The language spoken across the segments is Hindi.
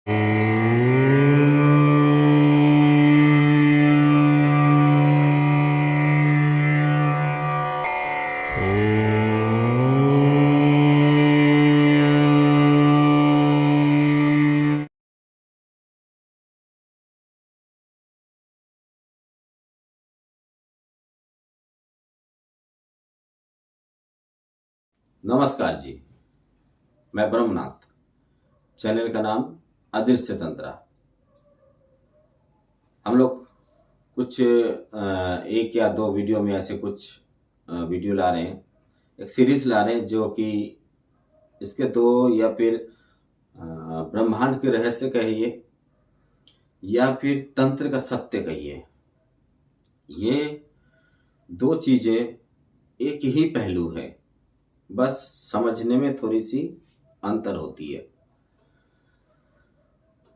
नमस्कार जी, मैं ब्रह्मनाथ। चैनल का नाम अदृश्य तंत्रा। हम लोग कुछ एक या दो वीडियो में ऐसे कुछ वीडियो ला रहे हैं, एक सीरीज ला रहे हैं जो कि इसके दो या फिर ब्रह्मांड के रहस्य कहिए या फिर तंत्र का सत्य कहिए, ये दो चीजें एक ही पहलू है, बस समझने में थोड़ी सी अंतर होती है।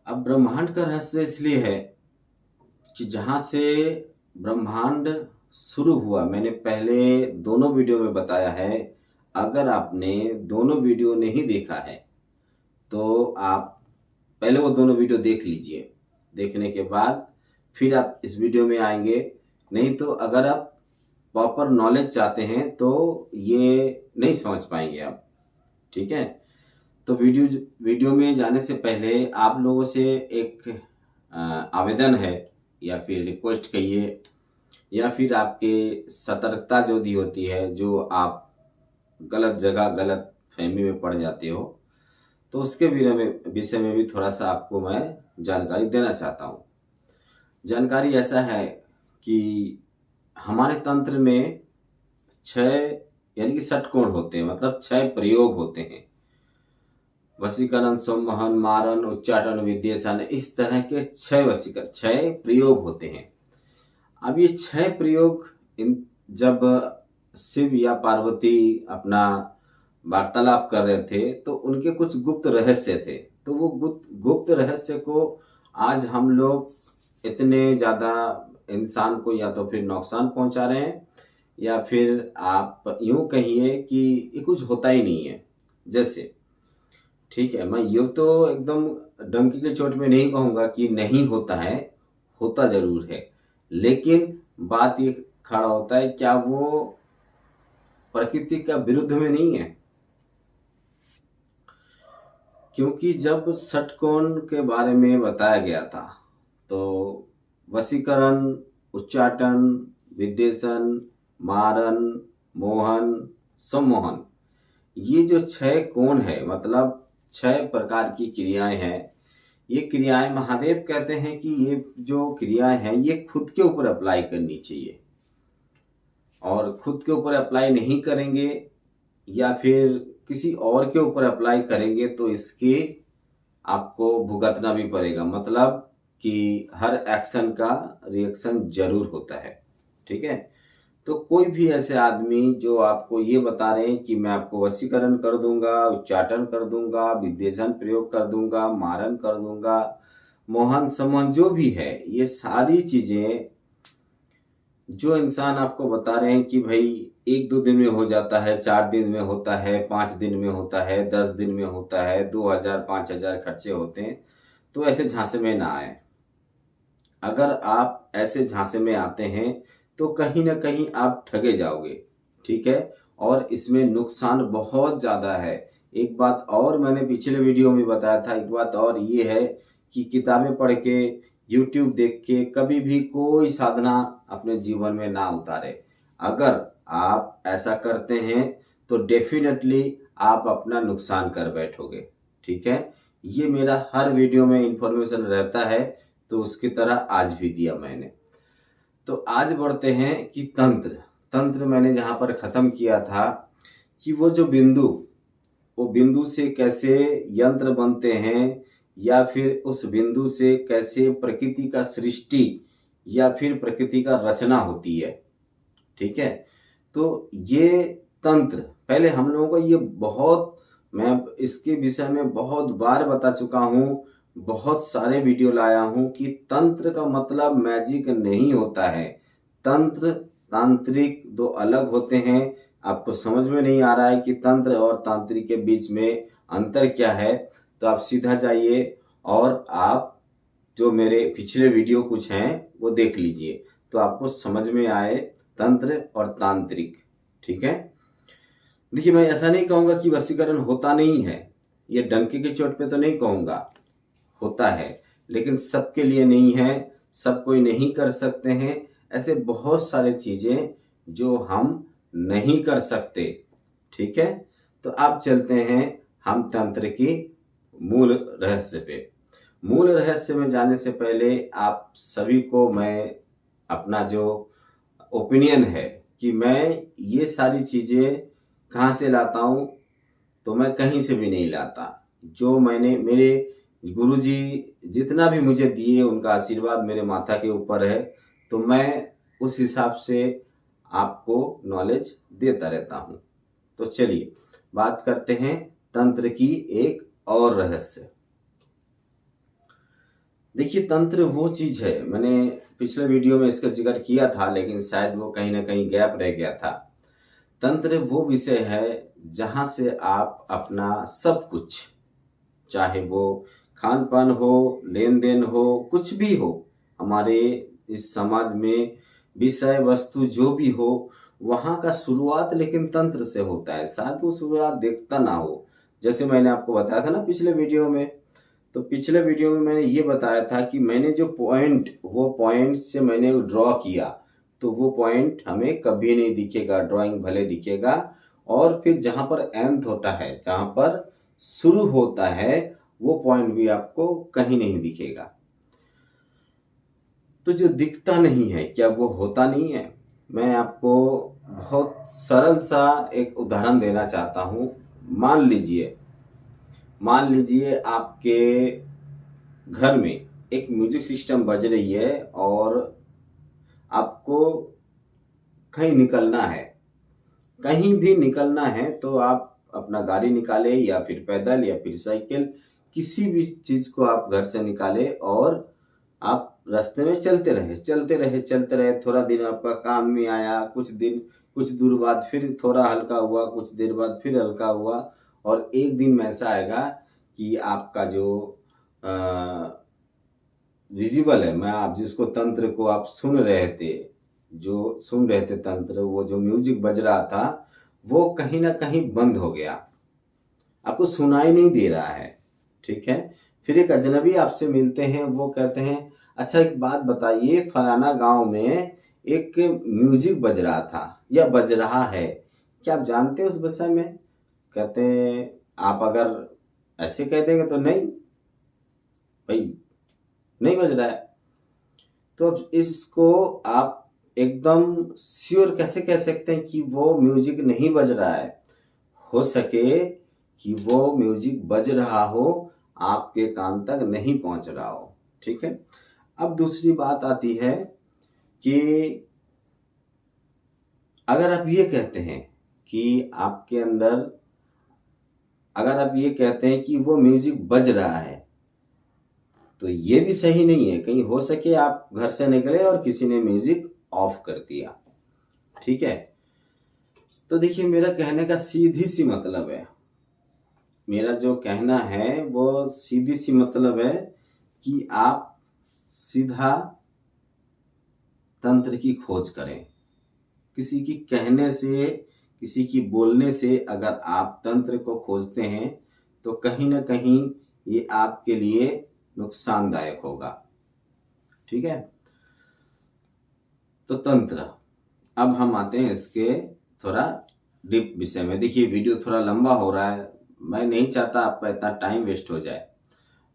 अब ब्रह्मांड का रहस्य इसलिए है कि जहाँ से ब्रह्मांड शुरू हुआ, मैंने पहले दोनों वीडियो में बताया है। अगर आपने दोनों वीडियो नहीं देखा है तो आप पहले वो दोनों वीडियो देख लीजिए, देखने के बाद फिर आप इस वीडियो में आएंगे। नहीं तो अगर आप प्रॉपर नॉलेज चाहते हैं तो ये नहीं समझ पाएंगे आप, ठीक है। तो वीडियो में जाने से पहले आप लोगों से एक आवेदन है या फिर रिक्वेस्ट कहिए या फिर आपके सतर्कता जो दी होती है, जो आप गलत जगह गलत फहमी में पड़ जाते हो, तो उसके विषय में भी थोड़ा सा आपको मैं जानकारी देना चाहता हूँ। जानकारी ऐसा है कि हमारे तंत्र में 6 यानी कि षटकोण होते हैं, मतलब 6 प्रयोग होते हैं। वशीकरण, संमोहन, मारण, उच्चाटन, विद्वेषण, इस तरह के 6 प्रयोग होते हैं। अब ये 6 प्रयोग जब शिव या पार्वती अपना वार्तालाप कर रहे थे तो उनके कुछ गुप्त रहस्य थे। तो वो गुप्त रहस्य को आज हम लोग इतने ज़्यादा इंसान को या तो फिर नुकसान पहुंचा रहे हैं या फिर आप यूं कहिए कि ये कुछ होता ही नहीं है जैसे, ठीक है। मैं यूं तो एकदम डंकी के चोट में नहीं कहूँगा कि नहीं होता है, होता जरूर है, लेकिन बात ये खड़ा होता है क्या वो प्रकृति का विरुद्ध में नहीं है। क्योंकि जब षटकोण के बारे में बताया गया था तो वशीकरण, उच्चाटन, विद्वेषण, मारण, मोहन, सम्मोहन, ये जो 6 कोण है, मतलब 6 प्रकार की क्रियाएं हैं। ये क्रियाएं महादेव कहते हैं कि ये जो क्रियाएं हैं ये खुद के ऊपर अप्लाई करनी चाहिए, और खुद के ऊपर अप्लाई नहीं करेंगे या फिर किसी और के ऊपर अप्लाई करेंगे तो इसके आपको भुगतना भी पड़ेगा। मतलब कि हर एक्शन का रिएक्शन जरूर होता है, ठीक है। तो कोई भी ऐसे आदमी जो आपको ये बता रहे हैं कि मैं आपको वशीकरण कर दूंगा, उच्चाटन कर दूंगा, विद्वेषण प्रयोग कर दूंगा, मारण कर दूंगा, मोहन सम्मोहन जो भी है, ये सारी चीजें जो इंसान आपको बता रहे हैं कि भाई 1-2 दिन में हो जाता है, 4 दिन में होता है, 5 दिन में होता है, 10 दिन में होता है, 2000-5000 खर्चे होते हैं, तो ऐसे झांसे में ना आए। अगर आप ऐसे झांसे में आते हैं तो कहीं ना कहीं आप ठगे जाओगे, ठीक है। और इसमें नुकसान बहुत ज़्यादा है। एक बात और मैंने पिछले वीडियो में बताया था, एक बात और ये है कि किताबें पढ़ के, YouTube देख के कभी भी कोई साधना अपने जीवन में ना उतारे। अगर आप ऐसा करते हैं तो डेफिनेटली आप अपना नुकसान कर बैठोगे, ठीक है। ये मेरा हर वीडियो में इंफॉर्मेशन रहता है, तो उसकी तरह आज भी दिया मैंने। तो आज बढ़ते हैं कि तंत्र मैंने जहाँ पर ख़त्म किया था कि वो बिंदु से कैसे यंत्र बनते हैं या फिर उस बिंदु से कैसे प्रकृति का सृष्टि या फिर प्रकृति का रचना होती है, ठीक है। तो ये तंत्र पहले हम लोगों को मैं इसके विषय में बहुत बार बता चुका हूँ, बहुत सारे वीडियो लाया हूँ कि तंत्र का मतलब मैजिक नहीं होता है। तंत्र तांत्रिक दो अलग होते हैं। आपको समझ में नहीं आ रहा है कि तंत्र और तांत्रिक के बीच में अंतर क्या है, तो आप सीधा जाइए और आप जो मेरे पिछले वीडियो कुछ हैं वो देख लीजिए, तो आपको समझ में आए तंत्र और तांत्रिक। ठीक है, देखिए मैं ऐसा नहीं कहूँगा कि वशीकरण होता नहीं है, ये डंके की चोट पे तो नहीं कहूँगा, होता है, लेकिन सबके लिए नहीं है, सब कोई नहीं कर सकते हैं। ऐसे बहुत सारे चीज़ें जो हम नहीं कर सकते। ठीक है, तो अब चलते हैं हम तंत्र की मूल रहस्य पे। मूल रहस्य में जाने से पहले आप सभी को मैं अपना जो ओपिनियन है कि मैं ये सारी चीज़ें कहाँ से लाता हूँ, तो मैं कहीं से भी नहीं लाता। जो मैंने मेरे गुरुजी जितना भी मुझे दिए उनका आशीर्वाद मेरे माथा के ऊपर है, तो मैं उस हिसाब से आपको नॉलेज देता रहता हूँ। तो चलिए बात करते हैं तंत्र की एक और रहस्य। देखिए तंत्र वो चीज है, मैंने पिछले वीडियो में इसका जिक्र किया था, लेकिन शायद वो कहीं ना कहीं गैप रह गया था। तंत्र वो विषय है जहां से आप अपना सब कुछ, चाहे वो खान पान हो, लेन देन हो, कुछ भी हो, हमारे इस समाज में विषय वस्तु जो भी हो, वहां का शुरुआत लेकिन तंत्र से होता है। शायद वो शुरुआत देखता ना हो, जैसे मैंने आपको बताया था ना पिछले वीडियो में। तो पिछले वीडियो में मैंने ये बताया था कि मैंने जो पॉइंट, वो पॉइंट से मैंने ड्रॉ किया, तो वो पॉइंट हमें कभी नहीं दिखेगा, ड्राइंग भले दिखेगा, और फिर जहां पर एंड होता है, जहां पर शुरू होता है, वो पॉइंट भी आपको कहीं नहीं दिखेगा। तो जो दिखता नहीं है, क्या वो होता नहीं है? मैं आपको बहुत सरल सा एक उदाहरण देना चाहता हूं। मान लीजिए आपके घर में एक म्यूजिक सिस्टम बज रही है और आपको कहीं निकलना है, कहीं भी निकलना है, तो आप अपना गाड़ी निकाले या फिर पैदल या फिर साइकिल, किसी भी चीज को आप घर से निकाले और आप रास्ते में चलते रहे। थोड़ा दिन आपका काम में आया, कुछ दूर बाद फिर थोड़ा हल्का हुआ, कुछ देर बाद फिर हल्का हुआ, और एक दिन में ऐसा आएगा कि आपका जो विजिबल है, मैं आप जिसको तंत्र को आप सुन रहे थे, जो सुन रहे थे तंत्र, वो जो म्यूजिक बज रहा था, वो कहीं ना कहीं बंद हो गया, आपको सुनाई नहीं दे रहा है। ठीक है, फिर एक अजनबी आपसे मिलते हैं, वो कहते हैं अच्छा एक बात बताइए, फलाना गांव में एक म्यूजिक बज रहा था या बज रहा है, क्या आप जानते हैं उस विषय में? कहते हैं आप अगर ऐसे कह देंगे तो नहीं भाई, नहीं बज रहा है। तो अब इसको आप एकदम श्योर कैसे कह सकते हैं कि वो म्यूजिक नहीं बज रहा है? हो सके कि वो म्यूजिक बज रहा हो, आपके कान तक नहीं पहुंच रहा हो। ठीक है, अब दूसरी बात आती है कि अगर आप ये कहते हैं कि आपके अंदर, अगर आप ये कहते हैं कि वो म्यूजिक बज रहा है, तो ये भी सही नहीं है। कहीं हो सके आप घर से निकले और किसी ने म्यूजिक ऑफ कर दिया। ठीक है, तो देखिए मेरा कहने का सीधी सी मतलब है, मेरा जो कहना है वो सीधी सी मतलब है कि आप सीधा तंत्र की खोज करें। किसी की कहने से, किसी की बोलने से अगर आप तंत्र को खोजते हैं, तो कहीं ना कहीं ये आपके लिए नुकसानदायक होगा। ठीक है, तो तंत्र, अब हम आते हैं इसके थोड़ा डीप विषय में। देखिए वीडियो थोड़ा लंबा हो रहा है, मैं नहीं चाहता आपका इतना टाइम वेस्ट हो जाए,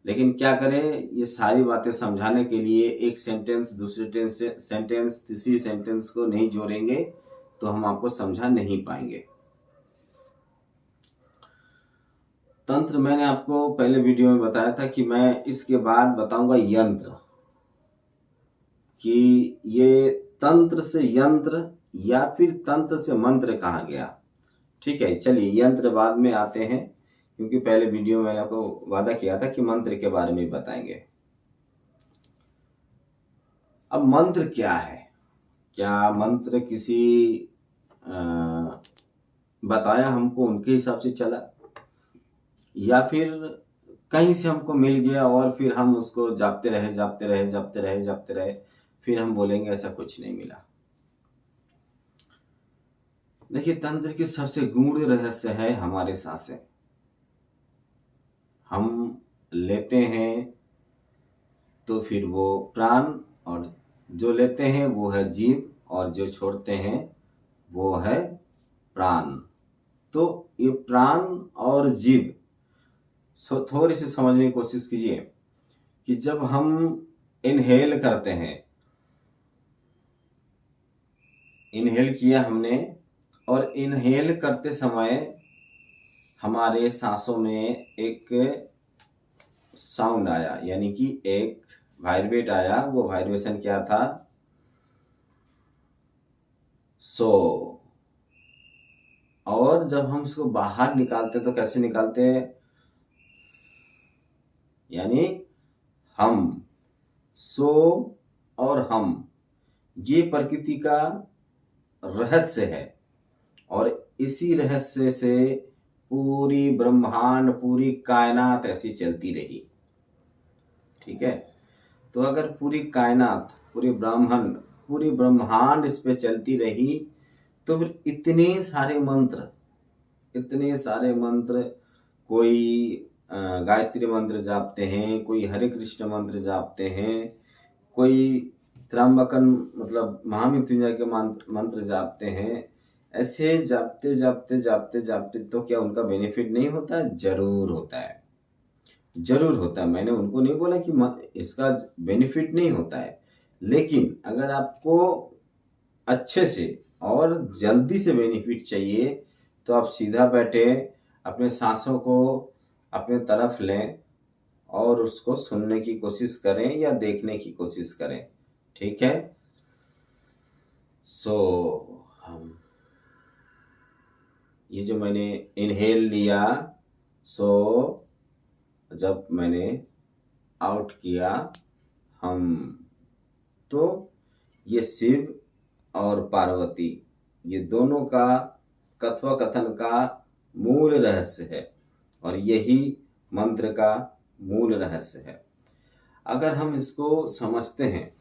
लेकिन क्या करें, ये सारी बातें समझाने के लिए एक सेंटेंस दूसरे सेंटेंस तीसरी सेंटेंस को नहीं जोड़ेंगे तो हम आपको समझा नहीं पाएंगे। तंत्र मैंने आपको पहले वीडियो में बताया था कि मैं इसके बाद बताऊंगा यंत्र, कि ये तंत्र से यंत्र या फिर तंत्र से मंत्र कहा गया। ठीक है, चलिए यंत्र बाद में आते हैं, क्योंकि पहले वीडियो में मैंने आपको वादा किया था कि मंत्र के बारे में बताएंगे। अब मंत्र क्या है? क्या मंत्र किसी बताया हमको उनके हिसाब से चला, या फिर कहीं से हमको मिल गया और फिर हम उसको जापते रहे जापते रहे जापते रहे जापते रहे, फिर हम बोलेंगे ऐसा कुछ नहीं मिला। देखिए, तंत्र की सबसे गूढ़ रहस्य है हमारे सांसें। हम लेते हैं तो फिर वो प्राण, और जो लेते हैं वो है जीव, और जो छोड़ते हैं वो है प्राण। तो ये प्राण और जीव थोड़ी सी समझने की कोशिश कीजिए कि जब हम इनहेल करते हैं, इनहेल किया हमने, और इनहेल करते समय हमारे सांसों में एक साउंड आया, यानी कि एक वाइब्रेट आया। वो वाइब्रेशन क्या था? सो। और जब हम उसको बाहर निकालते तो कैसे निकालते हैं? यानी हम, सो और हम, ये प्रकृति का रहस्य है। और इसी रहस्य से पूरी ब्रह्मांड, पूरी कायनात ऐसी चलती रही। ठीक है, तो अगर पूरी कायनात, पूरी ब्रह्मांड इस पे चलती रही, तो फिर इतने सारे मंत्र, कोई गायत्री मंत्र जापते हैं, कोई हरे कृष्ण मंत्र जापते हैं, कोई त्रंबकन मतलब महामृत्युंजय के मंत्र जापते हैं। ऐसे जापते जापते जापते जापते तो क्या उनका बेनिफिट नहीं होता? जरूर होता है, जरूर होता है। मैंने उनको नहीं बोला कि इसका बेनिफिट नहीं होता है, लेकिन अगर आपको अच्छे से और जल्दी से बेनिफिट चाहिए तो आप सीधा बैठे, अपने सांसों को अपने तरफ लें और उसको सुनने की कोशिश करें या देखने की कोशिश करें। ठीक है, सो हम ये जो मैंने इनहेल लिया, सो जब मैंने आउट किया हम, तो ये शिव और पार्वती, ये दोनों का कथोपकथन का मूल रहस्य है, और यही मंत्र का मूल रहस्य है। अगर हम इसको समझते हैं,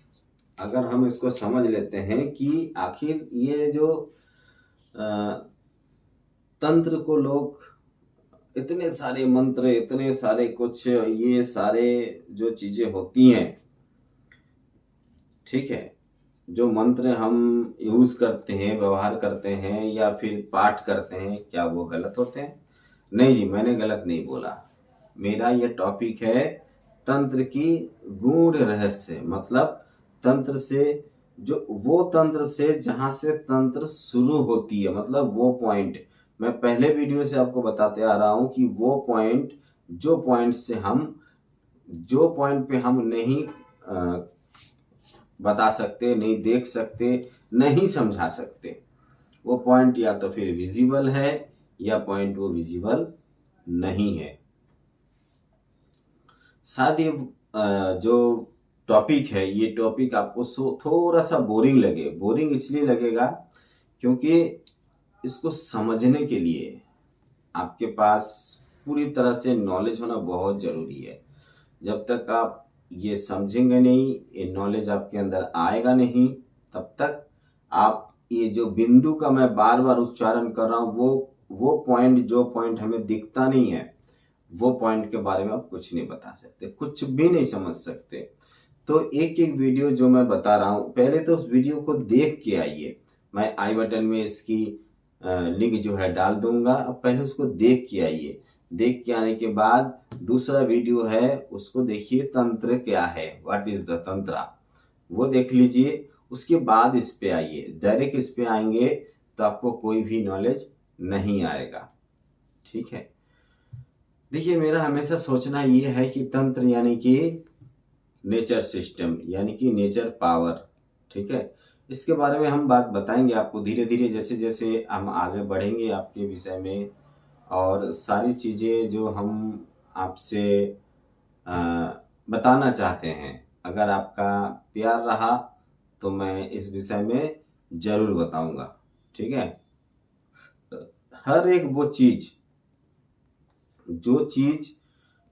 अगर हम इसको समझ लेते हैं कि आखिर ये जो तंत्र को लोग इतने सारे मंत्र, इतने सारे कुछ, ये सारे जो चीजें होती हैं, ठीक है, जो मंत्र हम यूज करते हैं, व्यवहार करते हैं या फिर पाठ करते हैं, क्या वो गलत होते हैं? नहीं जी, मैंने गलत नहीं बोला। मेरा ये टॉपिक है तंत्र की गूढ़ रहस्य, मतलब तंत्र से, जो वो तंत्र से जहां से तंत्र शुरू होती है, मतलब वो पॉइंट मैं पहले वीडियो से आपको बताते आ रहा हूं कि वो पॉइंट, जो पॉइंट पे हम नहीं बता सकते, नहीं देख सकते, नहीं समझा सकते, वो पॉइंट या तो फिर विजिबल है या पॉइंट वो विजिबल नहीं है। शायद ये जो टॉपिक है, ये टॉपिक आपको थोड़ा सा बोरिंग लगे। बोरिंग इसलिए लगेगा क्योंकि इसको समझने के लिए आपके पास पूरी तरह से नॉलेज होना बहुत जरूरी है। जब तक आप ये समझेंगे नहीं, ये नॉलेज आपके अंदर आएगा नहीं, तब तक आप ये जो बिंदु का मैं बार बार उच्चारण कर रहा हूँ, वो पॉइंट, जो पॉइंट हमें दिखता नहीं है, वो पॉइंट के बारे में आप कुछ नहीं बता सकते, कुछ भी नहीं समझ सकते। तो एक एक वीडियो जो मैं बता रहा हूँ, पहले तो उस वीडियो को देख के आइए। मैं आई बटन में इसकी लिंक जो है डाल दूंगा, अब पहले उसको देख के आइए। देख के आने के बाद दूसरा वीडियो है, उसको देखिए, तंत्र क्या है, व्हाट इज द तंत्रा, वो देख लीजिए। उसके बाद इस पे आइए। डायरेक्ट इस पे आएंगे तो आपको कोई भी नॉलेज नहीं आएगा। ठीक है, देखिए, मेरा हमेशा सोचना ये है कि तंत्र यानी कि नेचर सिस्टम, यानी कि नेचर पावर। ठीक है, इसके बारे में हम बात बताएंगे आपको धीरे धीरे, जैसे जैसे हम आगे बढ़ेंगे आपके विषय में, और सारी चीज़ें जो हम आपसे बताना चाहते हैं, अगर आपका प्यार रहा तो मैं इस विषय में जरूर बताऊंगा। ठीक है, हर एक वो चीज, जो चीज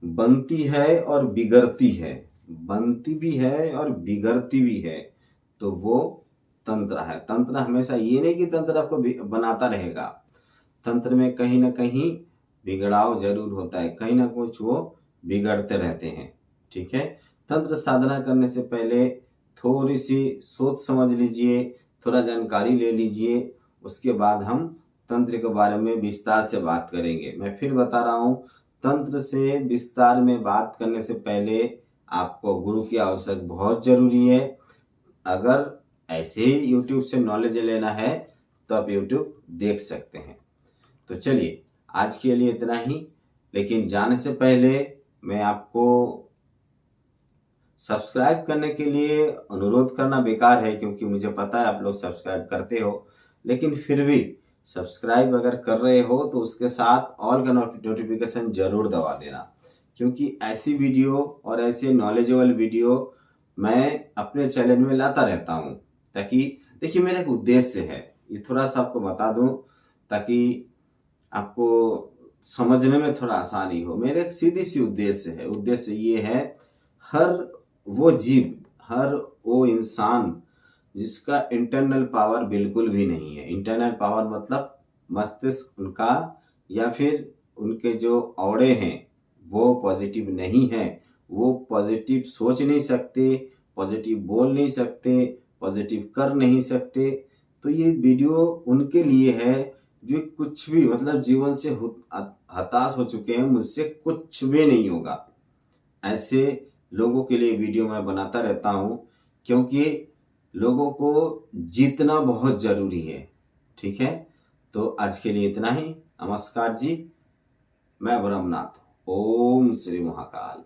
बनती है और बिगड़ती है, बनती भी है और बिगड़ती भी है, तो वो तंत्र है। तंत्र हमेशा ये नहीं कि तंत्र आपको बनाता रहेगा, तंत्र में कहीं ना कहीं बिगड़ाव जरूर होता है, कहीं ना कुछ वो बिगड़ते रहते हैं। ठीक है, तंत्र साधना करने से पहले थोड़ी सी सोच समझ लीजिए, थोड़ा जानकारी ले लीजिए, उसके बाद हम तंत्र के बारे में विस्तार से बात करेंगे। मैं फिर बता रहा हूँ, तंत्र से विस्तार में बात करने से पहले आपको गुरु की आवश्यक बहुत जरूरी है। अगर ऐसे ही YouTube से नॉलेज लेना है तो आप YouTube देख सकते हैं। तो चलिए, आज के लिए इतना ही, लेकिन जाने से पहले मैं आपको सब्सक्राइब करने के लिए अनुरोध करना बेकार है, क्योंकि मुझे पता है आप लोग सब्सक्राइब करते हो, लेकिन फिर भी सब्सक्राइब अगर कर रहे हो तो उसके साथ ऑल का नोटिफिकेशन जरूर दबा देना, क्योंकि ऐसी वीडियो और ऐसे नॉलेजेबल वीडियो मैं अपने चैनल में लाता रहता हूँ। ताकि देखिए, मेरा एक उद्देश्य है, ये थोड़ा सा आपको बता दूं ताकि आपको समझने में थोड़ा आसानी हो। मेरे एक सीधी सी उद्देश्य है, उद्देश्य ये है, हर वो जीव, हर वो इंसान जिसका इंटरनल पावर बिल्कुल भी नहीं है, इंटरनल पावर मतलब मस्तिष्क उनका या फिर उनके जो औड़े हैं वो पॉजिटिव नहीं है, वो पॉजिटिव सोच नहीं सकते, पॉजिटिव बोल नहीं सकते, पॉजिटिव कर नहीं सकते। तो ये वीडियो उनके लिए है जो कुछ भी मतलब जीवन से हताश हो चुके हैं, मुझसे कुछ भी नहीं होगा, ऐसे लोगों के लिए वीडियो मैं बनाता रहता हूँ, क्योंकि लोगों को जीतना बहुत जरूरी है। ठीक है, तो आज के लिए इतना ही। नमस्कार जी, मैं ब्रह्मनाथ। ओम श्री महाकाल।